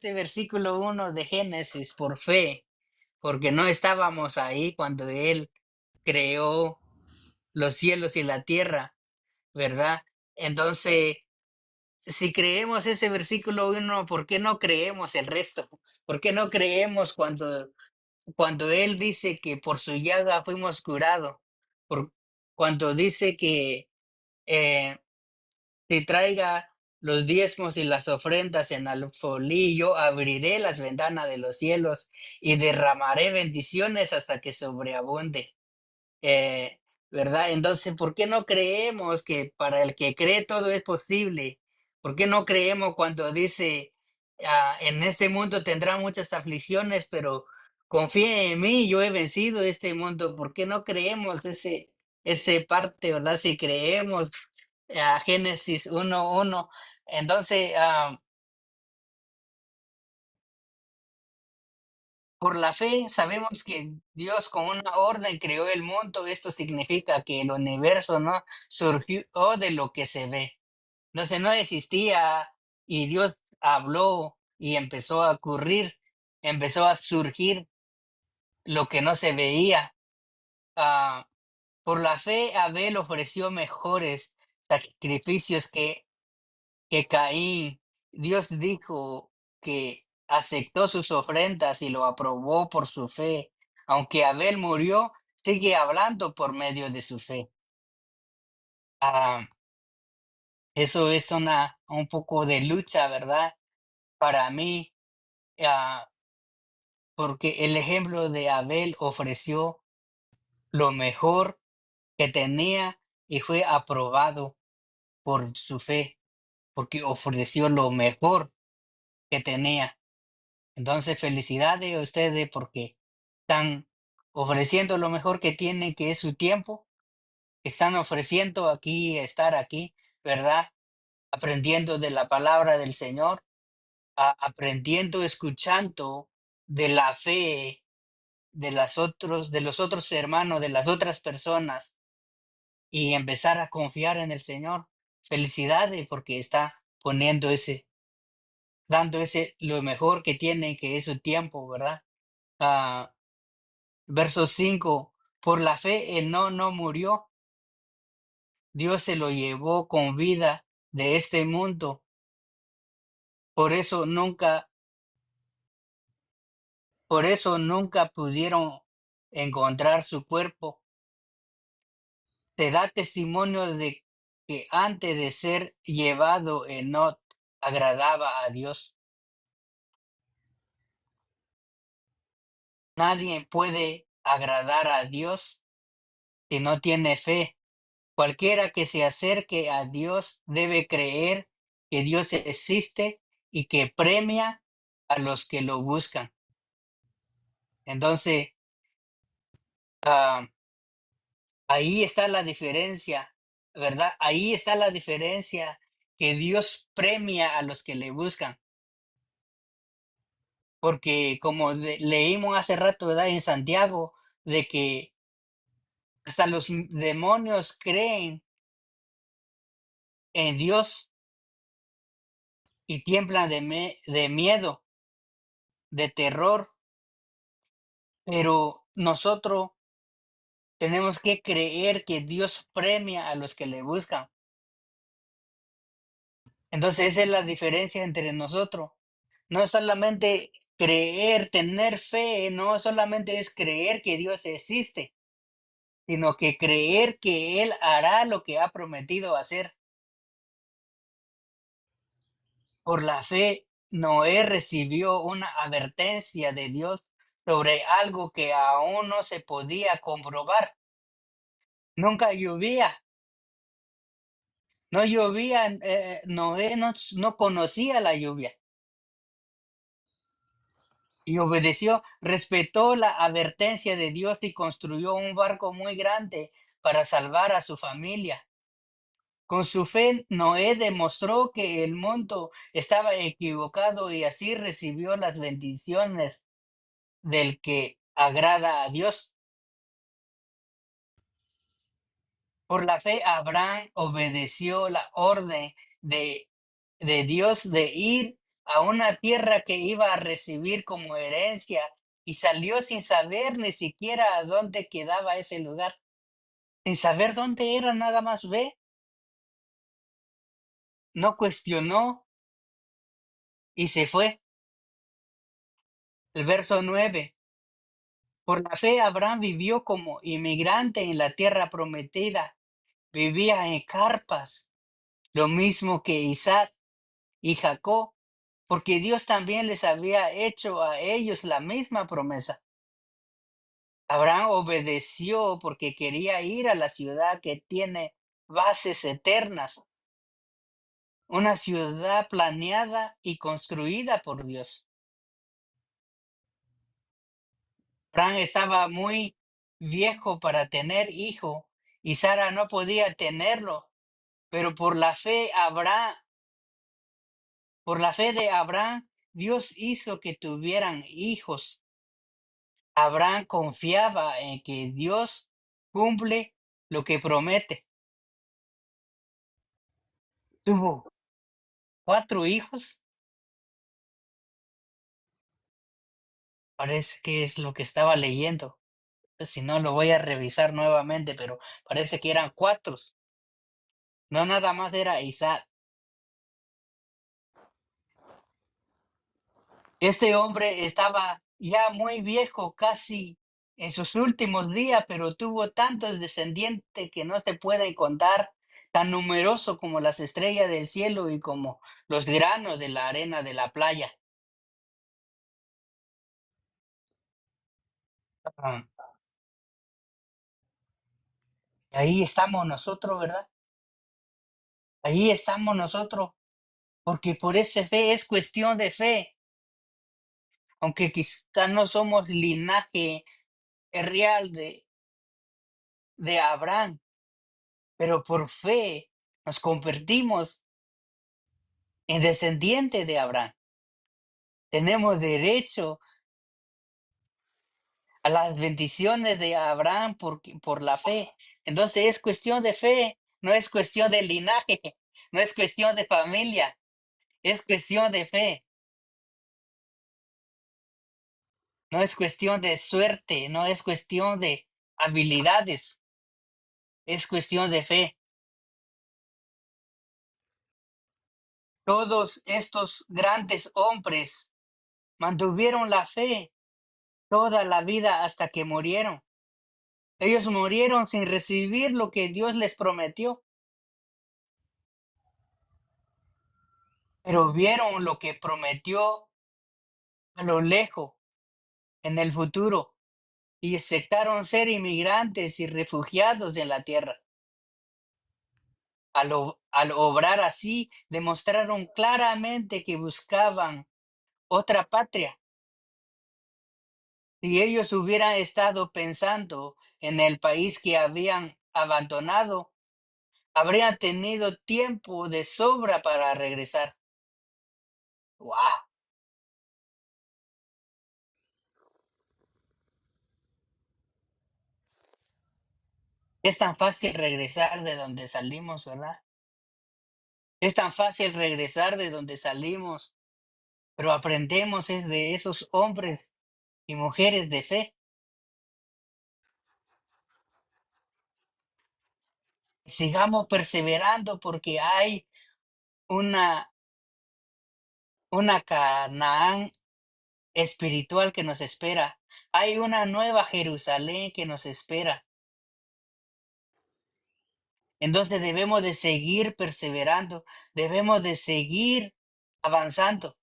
este versículo 1 de Génesis por fe, porque no estábamos ahí cuando Él creó los cielos y la tierra, ¿verdad? Entonces, si creemos ese versículo 1, ¿por qué no creemos el resto? ¿Por qué no creemos cuando Él dice que por su llaga fuimos curados? Por, cuando dice que eh, si traiga los diezmos y las ofrendas en alfolí, yo abriré las ventanas de los cielos y derramaré bendiciones hasta que sobreabunde. Eh, ¿Verdad? Entonces, ¿por qué no creemos que para el que cree todo es posible? ¿Por qué no creemos cuando dice, en este mundo tendrá muchas aflicciones, pero confíe en mí, yo he vencido este mundo? ¿Por qué no creemos ese parte, verdad? Si creemos a Génesis 1:1, entonces, por la fe sabemos que Dios con una orden creó el mundo. Esto significa que el universo no surgió de lo que se ve. No existía y Dios habló y empezó a ocurrir, empezó a surgir lo que no se veía. Ah, por la fe Abel ofreció mejores sacrificios que Caín. Dios dijo que aceptó sus ofrendas y lo aprobó por su fe. Aunque Abel murió, sigue hablando por medio de su fe. Ah, eso es un poco de lucha, ¿verdad? Para mí, ah, porque el ejemplo de Abel ofreció lo mejor que tenía y fue aprobado por su fe, porque ofreció lo mejor que tenía. Entonces, felicidades a ustedes porque están ofreciendo lo mejor que tienen, que es su tiempo. Están ofreciendo aquí, estar aquí, ¿verdad? Aprendiendo de la palabra del Señor, aprendiendo, escuchando de la fe de los otros hermanos, de las otras personas y empezar a confiar en el Señor. Felicidades porque está poniendo dando lo mejor que tiene, que es su tiempo, ¿verdad? Ah, Verso 5. Por la fe no murió, Dios se lo llevó con vida de este mundo. Por eso nunca, por eso nunca pudieron encontrar su cuerpo. Te da testimonio de que antes de ser llevado Enoc agradaba a Dios. Nadie puede agradar a Dios si no tiene fe. Cualquiera que se acerque a Dios debe creer que Dios existe y que premia a los que lo buscan. Entonces, ah, ahí está la diferencia, ¿verdad? Ahí está la diferencia, que Dios premia a los que le buscan. Porque como leímos hace rato, ¿verdad? En Santiago, de que hasta los demonios creen en Dios y tiemblan de miedo, de terror, pero nosotros tenemos que creer que Dios premia a los que le buscan. Entonces, esa es la diferencia entre nosotros. No solamente creer, tener fe, no solamente es creer que Dios existe, sino que creer que Él hará lo que ha prometido hacer. Por la fe, Noé recibió una advertencia de Dios sobre algo que aún no se podía comprobar. Nunca llovía, no llovía, Noé no conocía la lluvia y obedeció, respetó la advertencia de Dios y construyó un barco muy grande para salvar a su familia. Con su fe, Noé demostró que el mundo estaba equivocado y así recibió las bendiciones del que agrada a Dios. Por la fe, Abraham obedeció la orden de, de Dios de ir a una tierra que iba a recibir como herencia y salió sin saber ni siquiera a dónde quedaba ese lugar, sin saber dónde era, nada más ve, no cuestionó y se fue. El verso 9. Por la fe Abraham vivió como inmigrante en la tierra prometida, vivía en carpas, lo mismo que Isaac y Jacob, porque Dios también les había hecho a ellos la misma promesa. Abraham obedeció porque quería ir a la ciudad que tiene bases eternas, una ciudad planeada y construida por Dios. Abraham estaba muy viejo para tener hijo y Sara no podía tenerlo, pero por la fe de Abraham, Dios hizo que tuvieran hijos. Abraham confiaba en que Dios cumple lo que promete. Tuvo 4 hijos. Parece que es lo que estaba leyendo. Si no, lo voy a revisar nuevamente, pero parece que eran 4. No nada más era Isaac. Este hombre estaba ya muy viejo, casi en sus últimos días, pero tuvo tantos descendientes que no se pueden contar, tan numeroso como las estrellas del cielo y como los granos de la arena de la playa. Ah, ahí estamos nosotros, ¿verdad? Ahí estamos nosotros, porque por esa fe es cuestión de fe, aunque quizás no somos linaje real de Abraham, pero por fe nos convertimos en descendiente de Abraham. Tenemos derecho a las bendiciones de Abraham por la fe. Entonces es cuestión de fe, no es cuestión de linaje, no es cuestión de familia, es cuestión de fe, no es cuestión de suerte, no es cuestión de habilidades, es cuestión de fe. Todos estos grandes hombres mantuvieron la fe toda la vida hasta que murieron. Ellos murieron sin recibir lo que Dios les prometió, pero vieron lo que prometió a lo lejos, en el futuro, y aceptaron ser inmigrantes y refugiados en la tierra. Al obrar así, demostraron claramente que buscaban otra patria. Si ellos hubieran estado pensando en el país que habían abandonado, habrían tenido tiempo de sobra para regresar. ¡Wow! Es tan fácil regresar de donde salimos, ¿verdad? Es tan fácil regresar de donde salimos, pero aprendemos es de esos hombres y mujeres de fe. Sigamos perseverando porque hay una, una Canaán espiritual que nos espera. Hay una nueva Jerusalén que nos espera. Entonces debemos de seguir perseverando, debemos de seguir avanzando.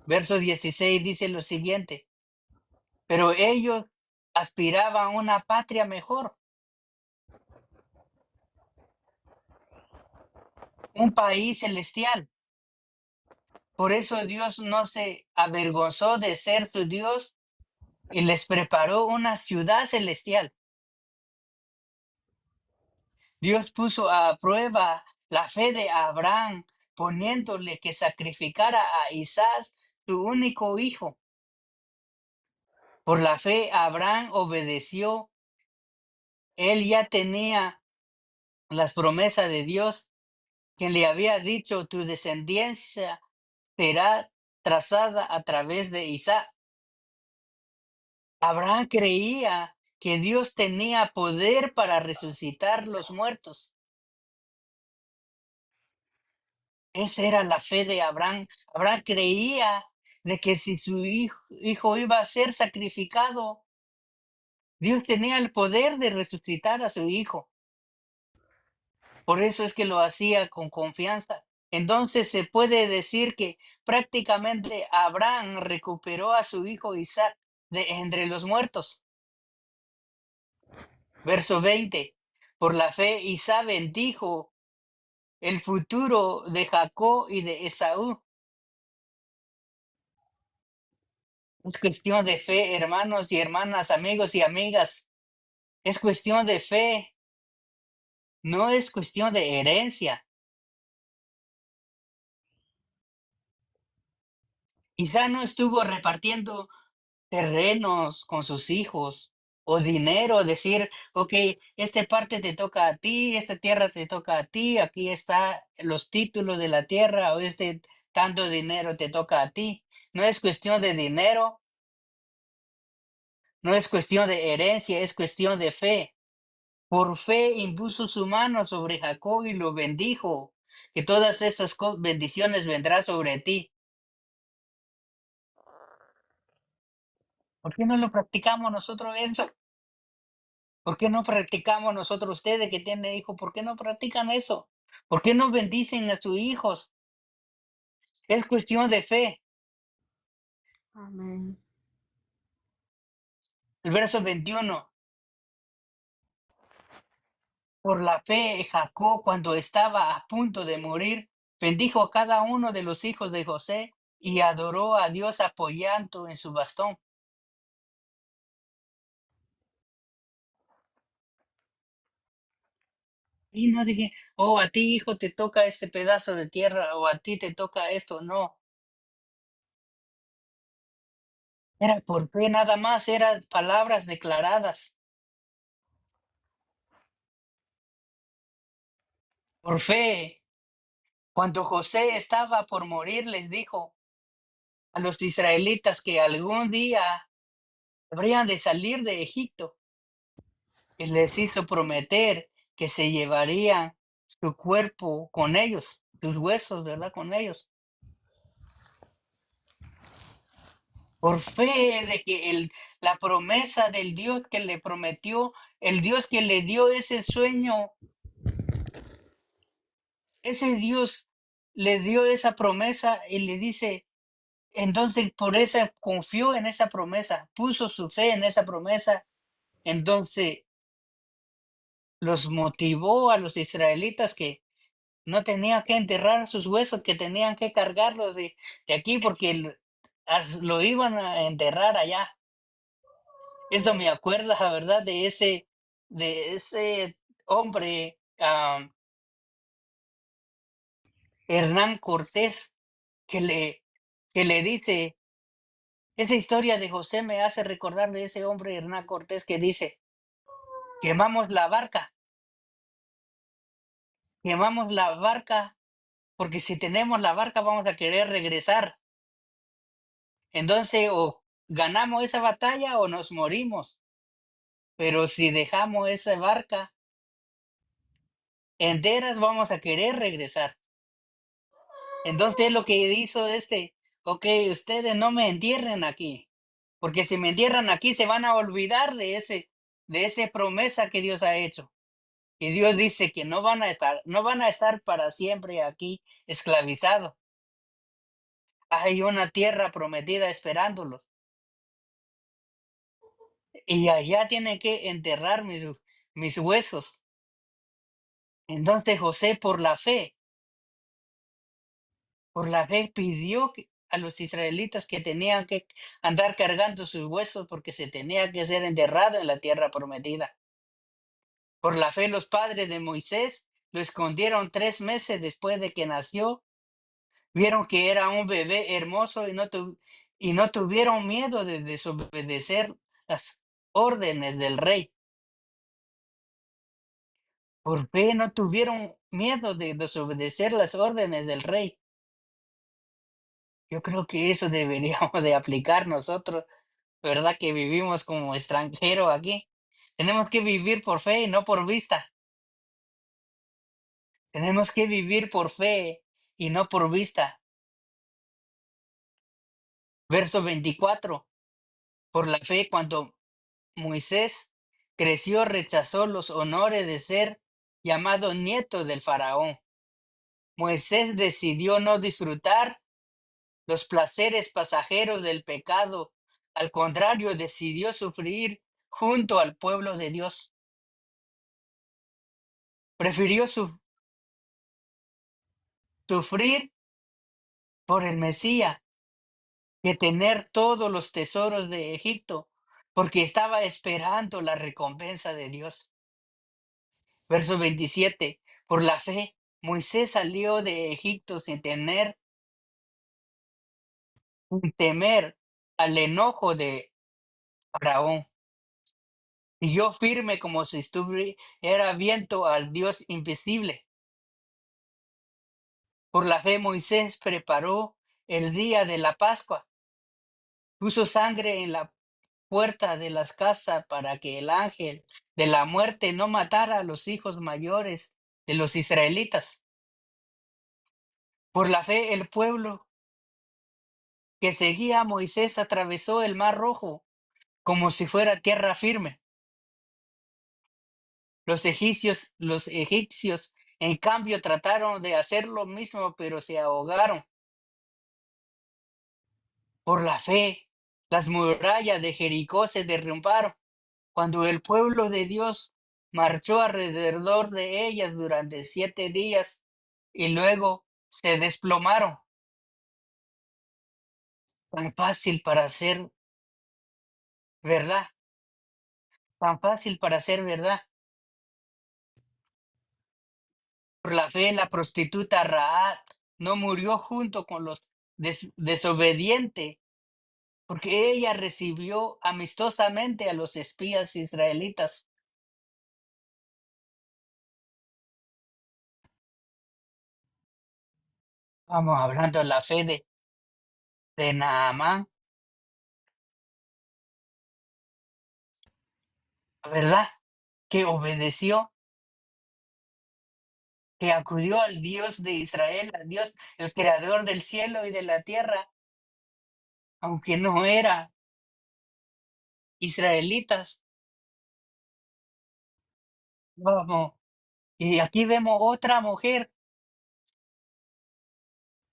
Verso 16 dice lo siguiente, pero ellos aspiraban a una patria mejor, un país celestial. Por eso Dios no se avergonzó de ser su Dios y les preparó una ciudad celestial. Dios puso a prueba la fe de Abraham, poniéndole que sacrificara a Isaac, su único hijo. Por la fe Abraham obedeció. Él ya tenía las promesas de Dios quien le había dicho: "Tu descendencia será trazada a través de Isaac". Abraham creía que Dios tenía poder para resucitar los muertos. Esa era la fe de Abraham. Abraham creía de que si su hijo iba a ser sacrificado, Dios tenía el poder de resucitar a su hijo. Por eso es que lo hacía con confianza. Entonces se puede decir que prácticamente Abraham recuperó a su hijo Isaac de entre los muertos. Verso 20. Por la fe Isaac bendijo el futuro de Jacob y de Esaú. Es cuestión de fe, hermanos y hermanas, amigos y amigas. Es cuestión de fe, no es cuestión de herencia. Isaac no estuvo repartiendo terrenos con sus hijos o dinero, decir, ok, esta parte te toca a ti, esta tierra te toca a ti, aquí está los títulos de la tierra o este tanto dinero te toca a ti. No es cuestión de dinero, no es cuestión de herencia, es cuestión de fe. Por fe impuso su mano sobre Jacob y lo bendijo, que todas estas bendiciones vendrán sobre ti. ¿Por qué no lo practicamos nosotros eso? ¿Por qué no practicamos nosotros, ustedes que tienen hijos, por qué no practican eso? ¿Por qué no bendicen a sus hijos? Es cuestión de fe. Amén. El verso 21. Por la fe, Jacob, cuando estaba a punto de morir, bendijo a cada uno de los hijos de José y adoró a Dios apoyando en su bastón. Y no dije, oh, a ti, hijo, te toca este pedazo de tierra o a ti te toca esto. No, era por fe nada más, eran palabras declaradas. Por fe. Cuando José estaba por morir, les dijo a los israelitas que algún día habrían de salir de Egipto y les hizo prometer que se llevarían su cuerpo con ellos, sus huesos, ¿verdad? Con ellos. Por fe de que la promesa del Dios que le prometió, el Dios que le dio ese sueño, ese Dios le dio esa promesa y le dice, entonces por eso confió en esa promesa, puso su fe en esa promesa. Entonces los motivó a los israelitas que no tenían que enterrar sus huesos, que tenían que cargarlos de aquí porque lo iban a enterrar allá. Eso me acuerda, la verdad, de ese hombre, Hernán Cortés, que le, que le dice, esa historia de José me hace recordar de ese hombre Hernán Cortés que dice, quemamos la barca, quemamos la barca, porque si tenemos la barca vamos a querer regresar. Entonces, o ganamos esa batalla o nos morimos. Pero si dejamos esa barca enteras, vamos a querer regresar. Entonces, lo que hizo ok, ustedes no me entierren aquí, porque si me entierran aquí se van a olvidar de esa promesa que Dios ha hecho. Y Dios dice que no van a estar para siempre aquí esclavizados. Hay una tierra prometida esperándolos. Y allá tienen que enterrar mis huesos. Entonces José, por la fe pidió a los israelitas que tenían que andar cargando sus huesos porque se tenía que ser enterrado en la tierra prometida. Por la fe los padres de Moisés lo escondieron 3 meses después de que nació. Vieron que era un bebé hermoso y no tuvieron miedo de desobedecer las órdenes del rey. Por fe no tuvieron miedo de desobedecer las órdenes del rey. Yo creo que eso deberíamos de aplicar nosotros, ¿verdad? Que vivimos como extranjero aquí. Tenemos que vivir por fe y no por vista. Tenemos que vivir por fe y no por vista. Verso 24. Por la fe, cuando Moisés creció, rechazó los honores de ser llamado nieto del faraón. Moisés decidió no disfrutar los placeres pasajeros del pecado. Al contrario, decidió sufrir junto al pueblo de Dios. Prefirió sufrir por el Mesías que tener todos los tesoros de Egipto, porque estaba esperando la recompensa de Dios. Verso 27. Por la fe, Moisés salió de Egipto sin temer al enojo de Faraón. Y yo firme como si estuviera viento al Dios invisible. Por la fe, Moisés preparó el día de la Pascua. Puso sangre en la puerta de las casas para que el ángel de la muerte no matara a los hijos mayores de los israelitas. Por la fe, el pueblo que seguía a Moisés atravesó el mar Rojo como si fuera tierra firme. Los egipcios, en cambio, trataron de hacer lo mismo, pero se ahogaron. Por la fe, las murallas de Jericó se derrumbaron cuando el pueblo de Dios marchó alrededor de ellas durante 7 días y luego se desplomaron. Tan fácil para ser verdad, tan fácil para ser verdad. Por la fe, la prostituta Raab no murió junto con los desobedientes, porque ella recibió amistosamente a los espías israelitas. Vamos hablando de la fe de Naamán, ¿verdad? Que obedeció, que acudió al Dios de Israel, al Dios, el creador del cielo y de la tierra, aunque no era israelitas. Vamos. Y aquí vemos otra mujer,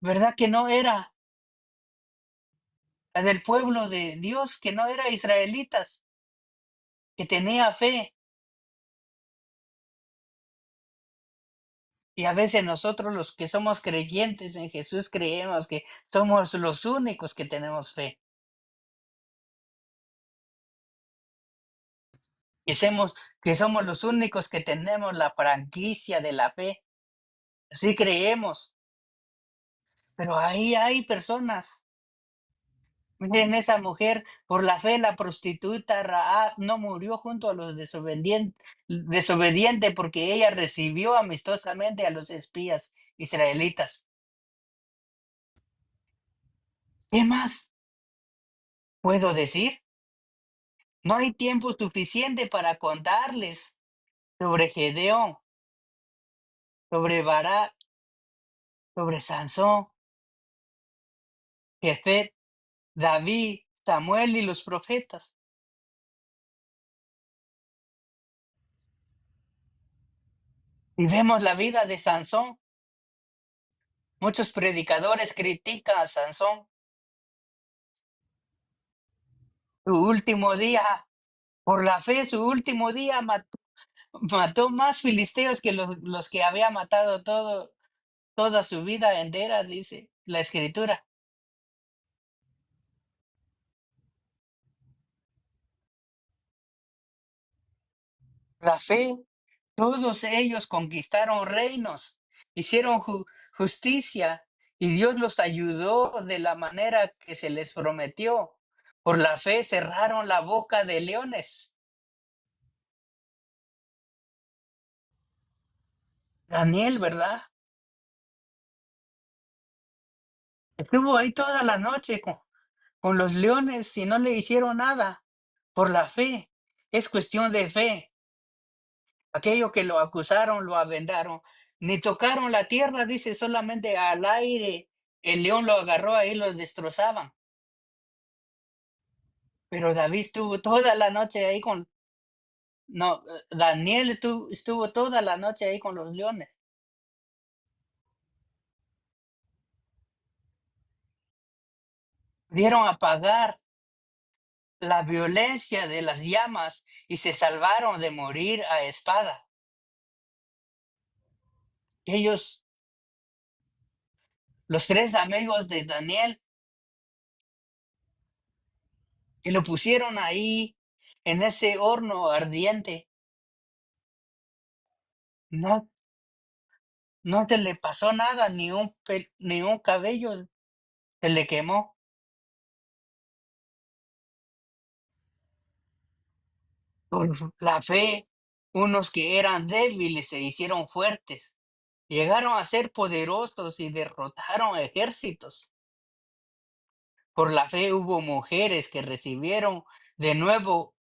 ¿verdad? Que no era la del pueblo de Dios, que no era israelitas, que tenía fe. Y a veces nosotros los que somos creyentes en Jesús creemos que somos los únicos que tenemos fe, que somos los únicos que tenemos la franquicia de la fe. Así creemos, pero ahí hay personas. Miren, esa mujer, por la fe, la prostituta Raab no murió junto a los desobedientes porque ella recibió amistosamente a los espías israelitas. ¿Qué más puedo decir? No hay tiempo suficiente para contarles sobre Gedeón, sobre Barak, sobre Sansón, Jefet, David, Samuel y los profetas. Y vemos la vida de Sansón. Muchos predicadores critican a Sansón. Su último día, por la fe, su último día mató más filisteos que los que había matado toda su vida entera, dice la escritura. La fe, todos ellos conquistaron reinos, hicieron justicia y Dios los ayudó de la manera que se les prometió. Por la fe cerraron la boca de leones. Daniel, ¿verdad? Estuvo ahí toda la noche con los leones y no le hicieron nada por la fe. Es cuestión de fe. Aquello que lo acusaron, lo avendaron. Ni tocaron la tierra, dice, solamente al aire. El león lo agarró ahí, lo destrozaban. Pero David estuvo toda la noche ahí no, Daniel estuvo toda la noche ahí con los leones. Pudieron apagar la violencia de las llamas y se salvaron de morir a espada. Ellos, los tres amigos de Daniel, que lo pusieron ahí en ese horno ardiente, no, no se le pasó nada, ni un cabello se le quemó. Por la fe, unos que eran débiles se hicieron fuertes, llegaron a ser poderosos y derrotaron ejércitos. Por la fe hubo mujeres que recibieron de nuevo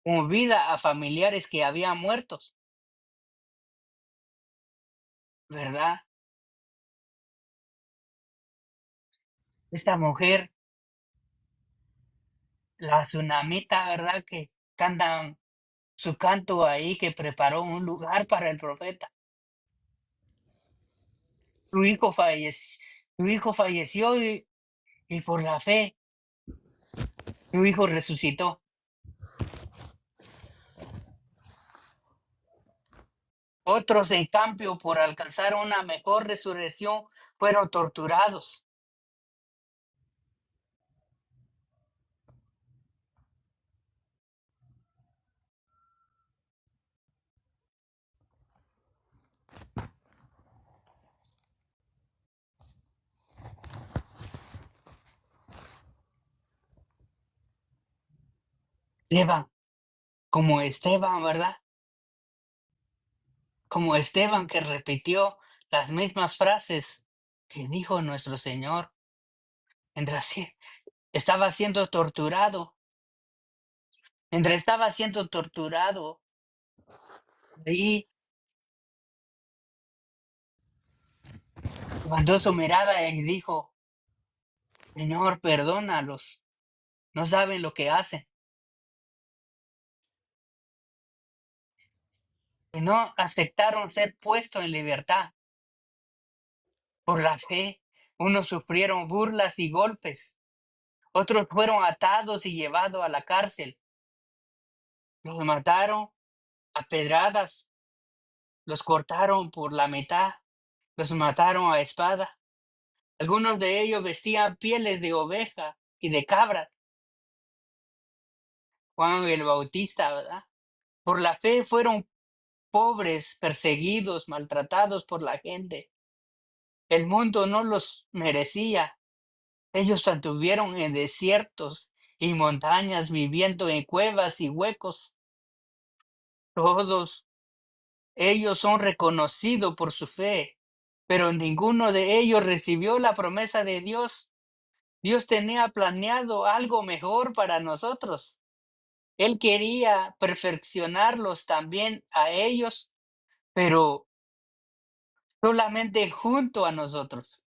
con vida a familiares que habían muertos, ¿verdad? Esta mujer, la tsunamita, ¿verdad? Que cantan su canto ahí, que preparó un lugar para el profeta. Su hijo falleció, su hijo falleció y por la fe, su hijo resucitó. Otros, en cambio, por alcanzar una mejor resurrección, fueron torturados. Esteban, como Esteban, ¿verdad? Como Esteban, que repitió las mismas frases que dijo nuestro Señor mientras estaba siendo torturado. Mientras estaba siendo torturado, ahí levantó su mirada y dijo: Señor, perdónalos, no saben lo que hacen. Y no aceptaron ser puesto en libertad. Por la fe, unos sufrieron burlas y golpes, otros fueron atados y llevados a la cárcel. Los mataron a pedradas, los cortaron por la mitad, los mataron a espada. Algunos de ellos vestían pieles de oveja y de cabra. Juan el Bautista, ¿verdad? Por la fe fueron pobres, perseguidos, maltratados por la gente. El mundo no los merecía. Ellos anduvieron en desiertos y montañas, viviendo en cuevas y huecos. Todos ellos son reconocidos por su fe, pero ninguno de ellos recibió la promesa de Dios. Dios tenía planeado algo mejor para nosotros. Él quería perfeccionarlos también a ellos, pero solamente junto a nosotros.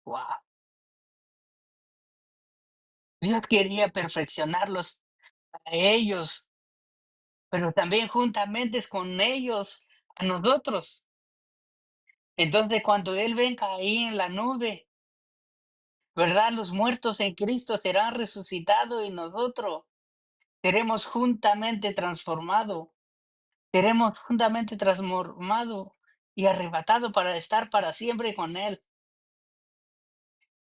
Wow. Dios quería perfeccionarlos a ellos, pero también juntamente es con ellos, a nosotros. Entonces, cuando Él venga ahí en la nube, ¿verdad? Los muertos en Cristo serán resucitados y nosotros seremos juntamente transformados, seremos juntamente transformados y arrebatados para estar para siempre con Él.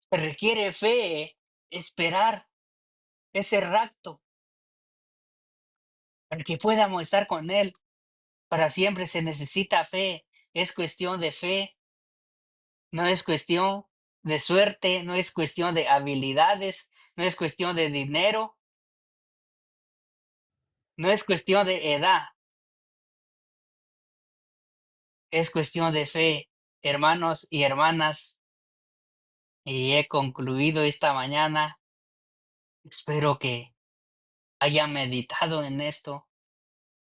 Se requiere fe, esperar ese rapto para que podamos estar con Él para siempre. Se necesita fe, es cuestión de fe, no es cuestión de suerte, no es cuestión de habilidades, no es cuestión de dinero, no es cuestión de edad. es cuestión de fe, hermanos y hermanas, y he concluido esta mañana. Espero que haya meditado en esto